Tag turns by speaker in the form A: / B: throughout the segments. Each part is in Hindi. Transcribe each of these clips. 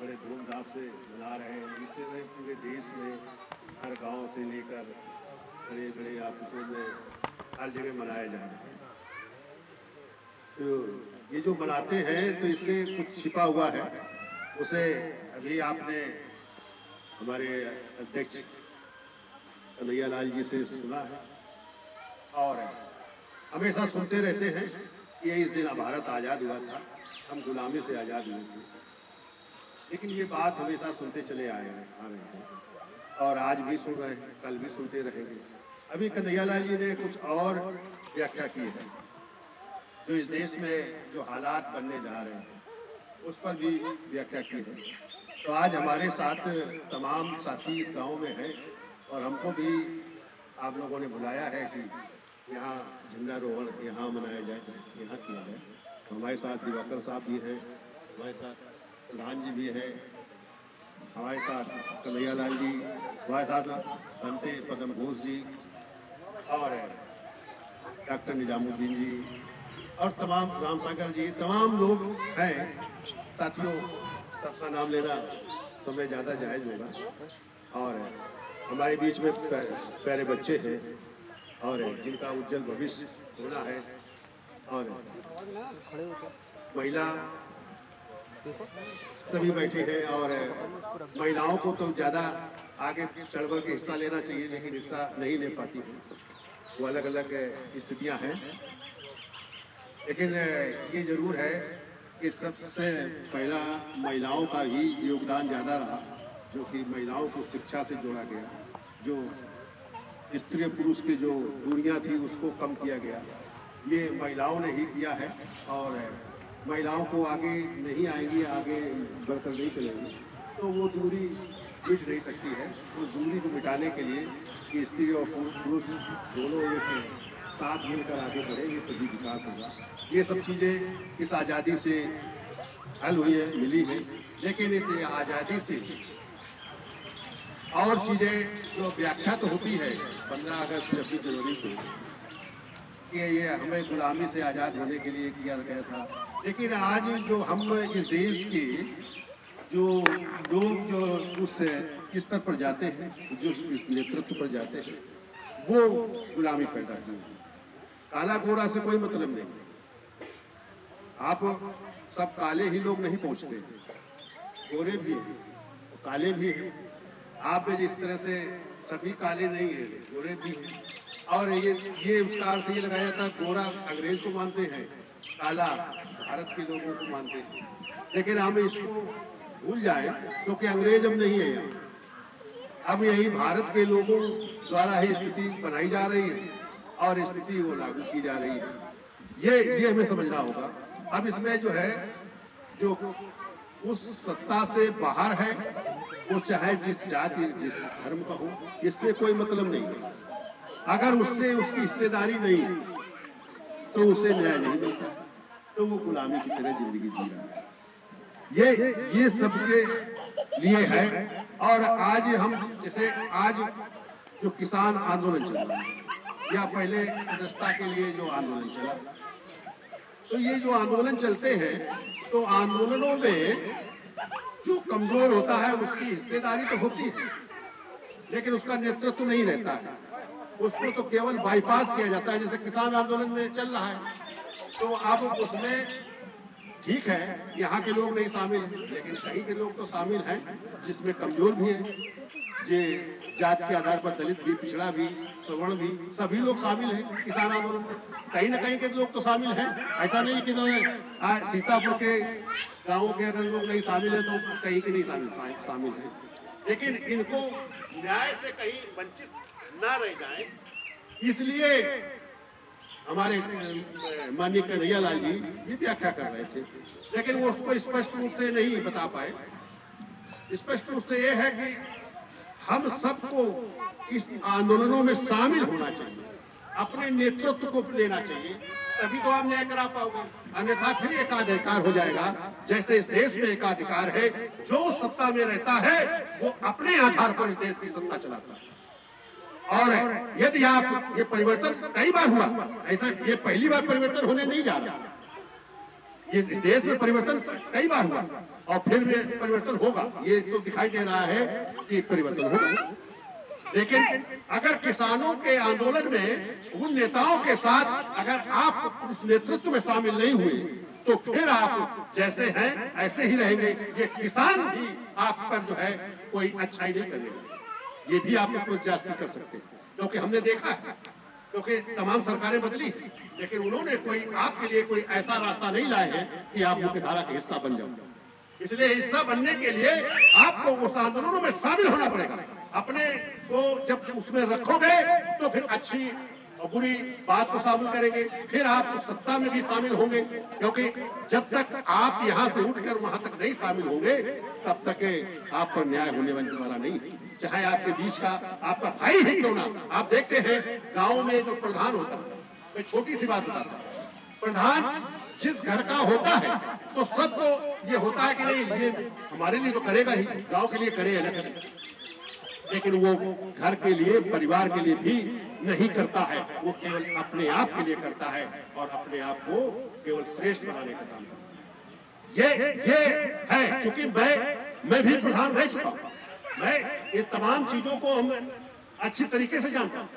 A: बड़े धूमधाम से मना रहे हैं। इस तरह पूरे देश में हर गांव से लेकर बड़े बड़े ऑफिसों में हर जगह मनाया जा रहा है। तो ये जो मनाते हैं तो इससे कुछ छिपा हुआ है, उसे अभी आपने हमारे अध्यक्ष कन्हैया लाल जी से सुना है और हमेशा सुनते रहते हैं कि इस दिन भारत आज़ाद हुआ था, हम गुलामी से आज़ाद हुए थे। लेकिन ये बात हमेशा सुनते चले आ रहे हैं और आज भी सुन रहे हैं, कल भी सुनते रहेंगे। अभी कन्हैया लाल जी ने कुछ और व्याख्या की है, जो इस देश में जो हालात बनने जा रहे हैं उस पर भी व्याख्या की है। तो आज हमारे साथ तमाम साथी इस गांव में हैं और हमको भी आप लोगों ने बुलाया है कि यहाँ झंडारोहण यहाँ मनाया जाए, यहाँ किया जाए। तो हमारे साथ दिवाकर साहब भी हैं, हमारे साथ प्रधान जी भी हैं, हमारे साथ कन्हैया लाल जी, हमारे साथ बनते पद्म घोष जी और डॉक्टर निजामुद्दीन जी और तमाम रामसागर जी, तमाम लोग हैं। साथियों, सबका नाम लेना समय ज़्यादा जायज़ होगा और हमारे बीच में प्यारे बच्चे हैं और जिनका उज्जवल भविष्य होना है और महिला सभी बैठे हैं और महिलाओं को तो ज़्यादा आगे चढ़ बढ़ के हिस्सा लेना चाहिए, लेकिन हिस्सा नहीं ले पाती हैं, वो अलग अलग स्थितियां हैं। लेकिन ये जरूर है कि सबसे पहला महिलाओं का ही योगदान ज़्यादा रहा, जो कि महिलाओं को शिक्षा से जोड़ा गया, जो स्त्री पुरुष की जो दूरियां थी उसको कम किया गया, ये महिलाओं ने ही किया है और महिलाओं को आगे नहीं आएंगी, आगे बढ़कर नहीं चलेंगी तो वो दूरी मिट नहीं सकती है। उस दूरी को मिटाने के लिए कि स्त्री और पुरुष दोनों एक साथ मिलकर आगे बढ़ेंगे तभी विकास होगा। ये सब चीज़ें इस आज़ादी से हल हुई है, मिली है, लेकिन इस आज़ादी से और चीज़ें जो व्याख्या तो होती है 15 अगस्त 26 जनवरी को कि ये हमें गुलामी से आज़ाद होने के लिए किया गया था, लेकिन आज जो हम इस देश के जो लोग जो उस स्तर पर जाते हैं, जो इस नेतृत्व पर जाते हैं, वो गुलामी पैदा की है। काला गोरा से कोई मतलब नहीं, आप सब काले ही लोग नहीं पहुंचते हैं, गोरे भी हैं, काले भी हैं। आप जिस तरह से सभी काले नहीं हैं, गोरे भी हैं। और ये उसका अर्थ ये लगाया जाता है, गोरा अंग्रेज को मानते हैं, काला भारत के लोगों को मानते हैं। लेकिन हम इसको भूल जाए क्योंकि अंग्रेज अब नहीं है यहाँ, अब यही भारत के लोगों द्वारा ही स्थिति बनाई जा रही है और स्थिति वो लागू की जा रही है। ये हमें समझना होगा। अब इसमें जो है, जो उस सत्ता से बाहर है, वो चाहे जिस जाति जिस धर्म का हो, इससे कोई मतलब नहीं है। अगर उससे उसकी हिस्सेदारी नहीं तो उसे न्याय नहीं मिलता, तो वो गुलामी की तरह जिंदगी जी रहा है। ये सबके लिए है। और आज हम जैसे आज जो किसान आंदोलन चल रहा है या पहले सदस्यता के लिए जो आंदोलन चला, तो ये जो आंदोलन चलते हैं तो आंदोलनों में जो कमजोर होता है उसकी हिस्सेदारी तो होती है, लेकिन उसका नेतृत्व नहीं रहता है, उसको तो केवल बाईपास किया जाता है। जैसे किसान आंदोलन में चल रहा है, तो अब उसमें ठीक है यहाँ के लोग नहीं शामिल हैं, लेकिन कहीं के लोग तो शामिल हैं जिसमें कमजोर भी हैं, जे जाति के आधार पर दलित भी, पिछड़ा भी, सवर्ण भी, सभी लोग शामिल हैं किसान आंदोलन में। कहीं ना कहीं के लोग तो शामिल हैं, ऐसा नहीं कि सीतापुर के गांवों के अगर लोग नहीं शामिल है तो कहीं के नहीं शामिल है। लेकिन इनको न्याय से कहीं वंचित ना रह जाए, इसलिए हमारे माननीय कन्हैया लाल जी ये व्याख्या कर रहे थे, लेकिन वो उसको स्पष्ट रूप से नहीं बता पाए। स्पष्ट रूप से ये है कि हम सबको इस आंदोलनों में शामिल होना चाहिए, अपने नेतृत्व को लेना चाहिए, तभी तो आप न्याय करा पाओगे। अन्यथा फिर एकाधिकार हो जाएगा। जैसे इस देश में एकाधिकार है, जो सत्ता में रहता है वो अपने आधार पर इस देश की सत्ता चलाता है। और यदि आप ये परिवर्तन कई बार हुआ, ऐसा ये पहली बार परिवर्तन होने नहीं जा रहा, ये इस देश में परिवर्तन कई बार हुआ और फिर भी परिवर्तन होगा, ये तो दिखाई दे रहा है कि परिवर्तन होगा। लेकिन अगर किसानों के आंदोलन में उन नेताओं के साथ अगर आप उस नेतृत्व में शामिल नहीं हुए तो फिर आप जैसे हैं ऐसे ही रहेंगे। ये किसान भी आप पर जो है कोई अच्छाई नहीं करेगा, ये भी आप कुछ जांच कर सकते हैं, क्योंकि हमने देखा है, क्योंकि तमाम सरकारें बदली लेकिन उन्होंने कोई आपके लिए कोई ऐसा रास्ता नहीं लाए हैं कि आप मुख्यधारा का हिस्सा बन जाओ। इसलिए हिस्सा बनने के लिए आपको उस आंदोलनों में शामिल होना पड़ेगा। अपने को जब उसमें रखोगे तो फिर अच्छी और बुरी बात को शामिल करेंगे, फिर आप उस सत्ता में भी शामिल होंगे, क्योंकि जब तक आप यहाँ से उठकर वहां तक नहीं शामिल होंगे तब तक आप पर न्याय होने वाला नहीं, चाहे आपके बीच का आपका भाई ही क्यों ना। आप देखते हैं गाँव में जो प्रधान होता है, मैं छोटी सी बात बताता हूँ, प्रधान जिस घर का होता है तो सबको ये होता है कि नहीं ये हमारे लिए तो करेगा ही, गांव के लिए करे या न करे, लेकिन वो घर के लिए परिवार के लिए भी नहीं करता है, वो केवल अपने आप के लिए करता है और अपने आप को केवल श्रेष्ठ बनाने का काम करता है। ये है, क्योंकि मैं भी प्रधान रह चुका हूं, मैं ये तमाम चीजों को हम अच्छी तरीके से जानता हूं,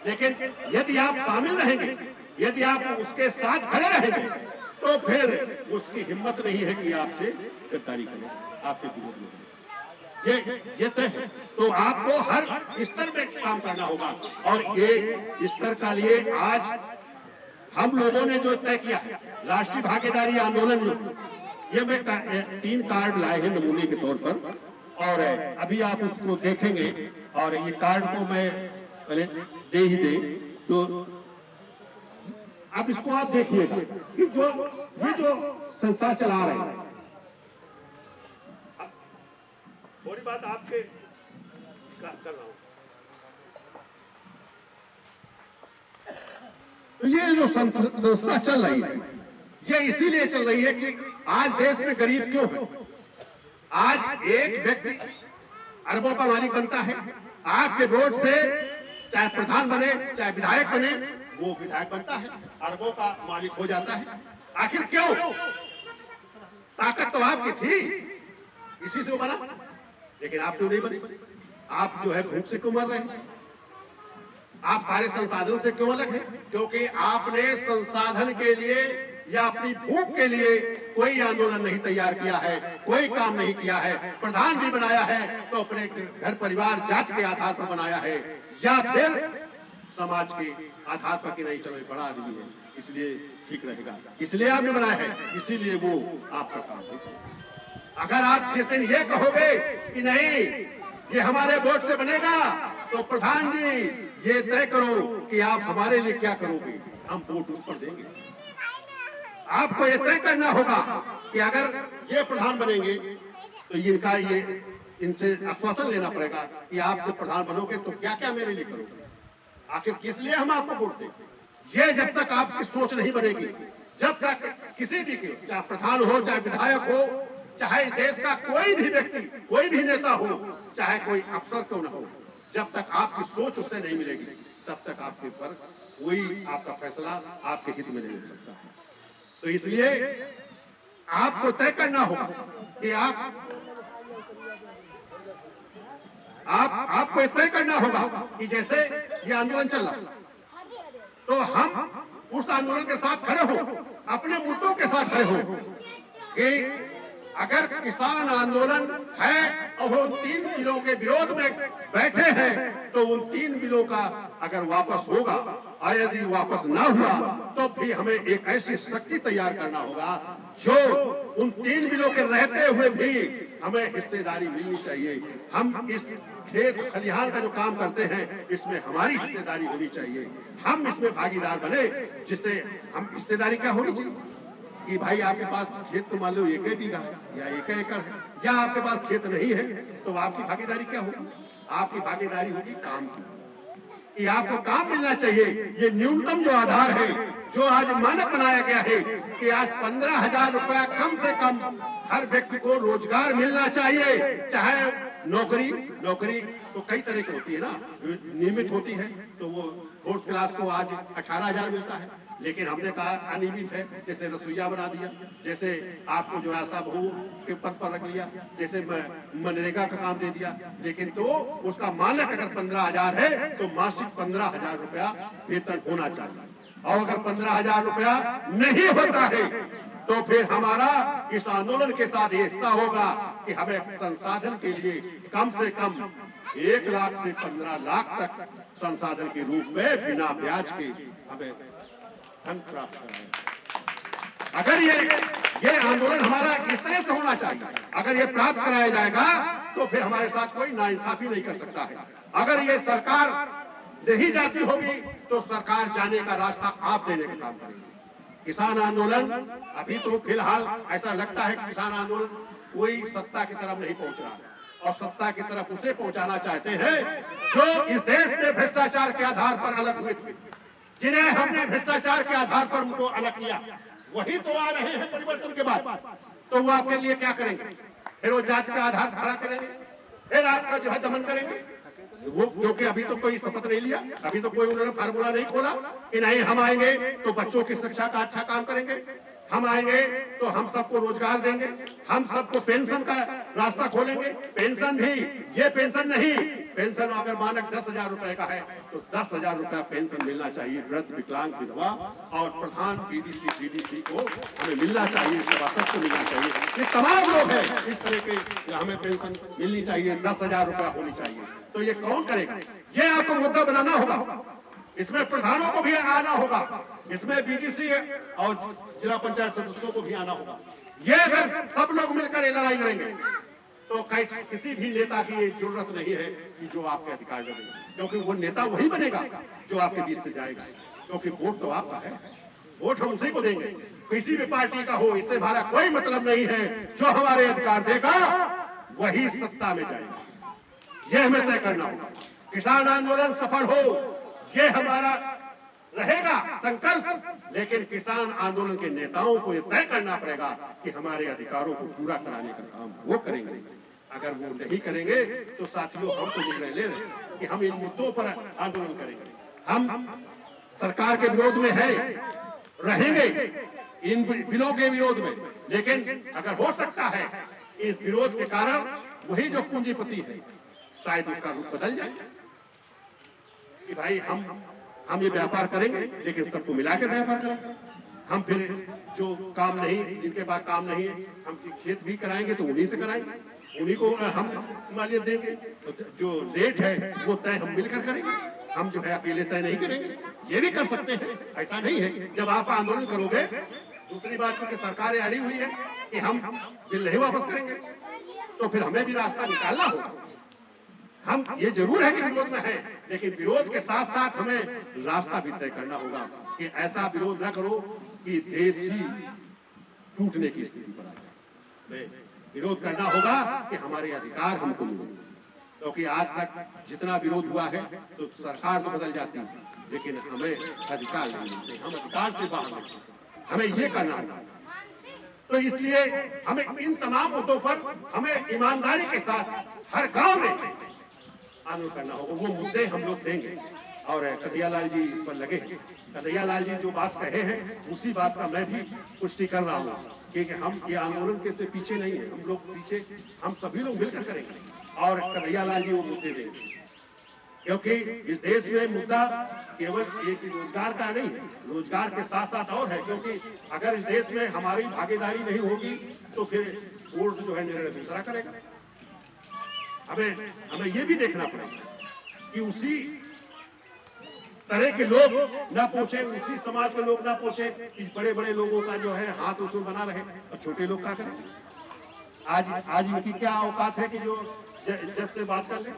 A: लेकिन यदि आप शामिल रहेंगे, यदि आप उसके साथ खड़े रहेंगे तो फिर उसकी हिम्मत नहीं है कि आपसे गद्दारी करे, आपके विरोध में। ये तय है, तो आपको हर स्तर में काम करना होगा और ये स्तर का लिए आज हम लोगों ने जो तय किया है राष्ट्रीय भागीदारी आंदोलन में, ये मैं 3 कार्ड लाए हैं नमूने के तौर पर और अभी आप उसको देखेंगे और ये कार्ड को मैं पहले दे ही दे तो अब इसको आप देखिएगा कि ये जो संस्था चला रहे हैं, थोड़ी बात आपके कर रहा हूं, तो ये जो संस्था चल रही है ये इसीलिए चल रही है कि आज देश में गरीब क्यों है। आज एक व्यक्ति अरबों का मालिक बनता है, आपके वोट से चाहे प्रधान बने चाहे विधायक बने, वो विधायक बनता है, अरबों का मालिक हो जाता है। आखिर क्यों? ताकत तो आपकी थी, इसी से वो बना, लेकिन आप क्यों नहीं बने? आप जो है भूख से क्यों मर रहे हैं? आप सारे संसाधन से क्यों अलग हैं? क्योंकि आपने संसाधन के लिए या अपनी भूख के लिए कोई आंदोलन नहीं तैयार किया है, कोई काम नहीं किया है। प्रधान भी बनाया है तो अपने घर परिवार जाति के आधार पर बनाया है या फिर समाज के आधार पर कि नहीं चलो बड़ा आदमी है इसलिए ठीक रहेगा, इसलिए आपने बनाया है, इसीलिए वो आपका काम है। अगर आप जिस दिन ये कहोगे कि नहीं ये हमारे वोट से बनेगा तो प्रधान जी ये तय करो कि आप हमारे लिए क्या करोगे, हम वोट उस पर देंगे। आपको ये तय करना होगा कि अगर ये प्रधान बनेंगे तो इनसे आश्वासन लेना पड़ेगा कि आप जब प्रधान बनोगे तो क्या क्या मेरे लिए करोगे, आखिर किस लिए हम आपको वोट दें। ये जब तक आपकी सोच नहीं बनेगी, जब तक किसी भी के चाहे प्रधान हो चाहे विधायक हो चाहे इस देश का कोई भी व्यक्ति कोई भी नेता हो चाहे कोई अफसर क्यों न हो, जब तक आपकी सोच उससे नहीं मिलेगी तब तक आपके पर कोई आपका फैसला आपके हित में नहीं हो सकता है। तो इसलिए आपको तय करना होगा कि आपको तय करना होगा कि जैसे ये आंदोलन चल रहा तो हम उस आंदोलन के साथ खड़े हो, अपने मुद्दों के साथ खड़े हो कि अगर किसान आंदोलन है और वो 3 बिलों के विरोध में बैठे हैं तो उन 3 बिलों का अगर वापस होगा और यदि वापस ना हुआ तो भी हमें एक ऐसी शक्ति तैयार करना होगा जो उन 3 बिलों के रहते हुए भी हमें हिस्सेदारी मिलनी चाहिए। हम इस खेत खलिहान का जो काम करते हैं इसमें हमारी हिस्सेदारी होनी चाहिए, हम इसमें भागीदार बने, जिससे हम हिस्सेदारी क्या होनी चाहिए कि भाई आपके पास खेत तो मान लो 1 बीघा है या 1 एकड़ है या आपके पास खेत नहीं है तो आपकी भागीदारी क्या होगी? आपकी भागीदारी होगी काम की, कि आपको काम मिलना चाहिए। ये न्यूनतम जो आधार है जो आज मानक बनाया गया है कि आज 15,000 रुपया कम से कम हर व्यक्ति को रोजगार मिलना चाहिए। चाहे नौकरी तो कई तरह की होती है ना, नियमित होती है, तो वो फोर्थ क्लास को आज 18,000 मिलता है, लेकिन हमने कहा अनियमित है, जैसे रसोईया बना दिया, जैसे आपको जो है आशा बहू के पद पर रख लिया, जैसे मनरेगा का काम दे दिया, लेकिन तो उसका मानक अगर 15,000 है तो मासिक 15,000 रुपया वेतन होना चाहिए। और अगर 15,000 रुपया नहीं होता है तो फिर हमारा इस आंदोलन के साथ हिस्सा होगा कि हमें संसाधन के लिए कम से कम 1 लाख से 15 लाख तक संसाधन के रूप में बिना ब्याज के हमें धन प्राप्त करना है। अगर ये आंदोलन हमारा इस तरह से होना चाहिए, अगर ये प्राप्त कराया जाएगा तो फिर हमारे साथ कोई नाइंसाफी नहीं कर सकता है। अगर ये सरकार नहीं जाती होगी तो सरकार जाने का रास्ता आप देने का काम करेगी। किसान आंदोलन अभी तो फिलहाल ऐसा लगता है किसान आंदोलन कोई सत्ता की तरफ नहीं पहुंच रहा है, और सत्ता की तरफ उसे पहुंचाना चाहते हैं जो इस देश में भ्रष्टाचार के आधार पर अलग हुए थे, जिन्हें हमने भ्रष्टाचार के आधार पर उनको अलग किया, वही तो आ रहे हैं परिवर्तन के बाद। तो वो आपके लिए क्या करेंगे? फिर वो जाति का आधार खड़ा करेंगे, फिर आपका जो है दमन करेंगे। वो क्योंकि अभी तो कोई शपथ नहीं लिया, अभी तो कोई उन्होंने फार्मूला नहीं खोला कि नहीं हम आएंगे तो बच्चों की शिक्षा का अच्छा काम करेंगे, हम आएंगे तो हम सबको रोजगार देंगे, हम सबको पेंशन का रास्ता खोलेंगे। पेंशन भी ये पेंशन नहीं, पेंशन अगर मानक 10,000 रुपए का है तो 10,000 रुपया पेंशन मिलना चाहिए वृद्ध, विकलांग, विधवा और प्रधान बीडीसी को हमें मिलना चाहिए, सभासद को मिलना चाहिए। ये तमाम लोग हैं इस तरह के, हमें पेंशन मिलनी चाहिए, 10,000 रुपया होनी चाहिए। तो ये कौन करेगा? ये आपको मुद्दा बनाना होगा, इसमें प्रधानों को भी आना होगा, इसमें बीडीसी और जिला पंचायत सदस्यों को भी आना होगा। ये अगर सब लोग मिलकर ये लड़ाई लड़ेंगे तो किसी भी नेता की ये जरूरत नहीं है कि जो आपके अधिकार लड़ेंगे, क्योंकि वो नेता वही बनेगा जो आपके बीच से जाएगा, क्योंकि वोट तो आपका है, वोट हम उसी को देंगे, किसी भी पार्टी का हो, इससे हमारा कोई मतलब नहीं है। जो हमारे अधिकार देगा वही सत्ता में जाएगा, यह हमें तय करना होगा। किसान आंदोलन सफल हो ये हमारा रहेगा संकल्प, लेकिन किसान आंदोलन के नेताओं को यह तय करना पड़ेगा कि हमारे अधिकारों को पूरा कराने का काम वो करेंगे। अगर वो नहीं करेंगे तो साथियों हम तो निर्णय ले रहे हैं कि हम इन मुद्दों पर आंदोलन करेंगे। हम सरकार के विरोध में है, रहेंगे इन बिलों के विरोध में, लेकिन अगर हो सकता है इस विरोध के कारण वही जो पूंजीपति है शायद उसका रूप बदल जाए कि भाई हम ये व्यापार करेंगे, लेकिन सबको मिलाकर व्यापार करेंगे। हम फिर जो काम नहीं, जिनके पास काम नहीं है, हम खेत भी कराएंगे तो उन्हीं से कराएंगे, उन्हीं को हम मालियत देंगे। तो जो रेट है वो तय हम मिलकर करेंगे, हम जो है अकेले तय नहीं करेंगे। ये भी कर सकते हैं, ऐसा नहीं है। जब आप आंदोलन करोगे, दूसरी बात क्योंकि सरकारें अड़ी हुई है कि हम बिल नहीं वापस करेंगे, तो फिर हमें भी रास्ता निकालना होगा। हम ये जरूर है कि विरोध में है, लेकिन विरोध के साथ साथ हमें रास्ता भी तय करना होगा कि ऐसा विरोध न करो कि देश ही टूटने की स्थिति पर आ जाए। विरोध करना होगा कि हमारे अधिकार हमको मिले, क्योंकि आज तक जितना विरोध हुआ है तो सरकार तो बदल जाती है, लेकिन हमें अधिकार नहीं मिलते, हम अधिकार से बाहर निकलते, हमें ये करना होगा। तो इसलिए हमें इन तमाम मुद्दों पर हमें ईमानदारी के साथ हर गांव में आंदोलन करना होगा। वो मुद्दे हम लोग देंगे और कन्हैयालाल जी इस पर लगे हैं। कन्हैयालाल जी जो बात कहे हैं उसी बात का मैं भी पुष्टि कर रहा हूँ कि हम ये आंदोलन के पीछे नहीं है, हम लोग पीछे, हम सभी लोग मिलकर करेंगे और कन्हैयालाल जी वो मुद्दे देंगे, क्योंकि इस देश में मुद्दा केवल एक रोजगार का नहीं है, रोजगार के साथ साथ और है। क्योंकि अगर इस देश में हमारी भागीदारी नहीं होगी तो फिर कोर्ट जो है निर्णय दूसरा करेगा। हमें ये भी देखना पड़ेगा कि उसी तरह के लोग ना पहुंचे, उसी समाज के लोग ना पहुंचे कि बड़े बड़े लोगों का जो है हाथ उसमें बना रहे और छोटे लोग क्या करें। आज इनकी क्या औकात है कि जो जज से बात कर ले,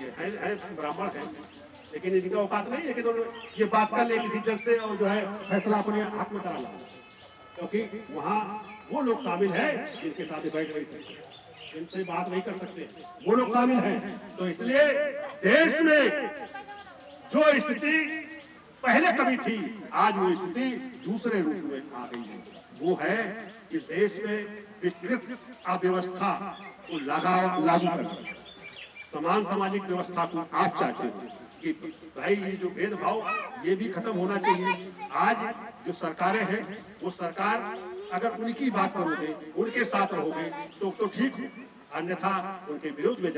A: ये है ब्राह्मण है, लेकिन इनका औकात नहीं है कि दोनों ये बात कर ले किसी जज से और जो है फैसला अपने हाथ में करा ला, क्योंकि वहाँ वो लोग शामिल है जिनके साथ बैठ नहीं सकते, इनसे बात नहीं कर सकते, वो लोग शामिल हैं। तो इसलिए देश में जो स्थिति पहले कभी थी, आज वो स्थिति दूसरे रूप में आ गई है। वो है इस देश में विकृत अव्यवस्था को लागू करना, समान सामाजिक व्यवस्था को आप चाहते हो कि भाई ये जो भेदभाव ये भी खत्म होना चाहिए। आज जो सरकारें हैं वो सरकार अगर उनकी बात करोगे, उनके साथ रहोगे तो ठीक हो, अन्यथा उनके विरोध में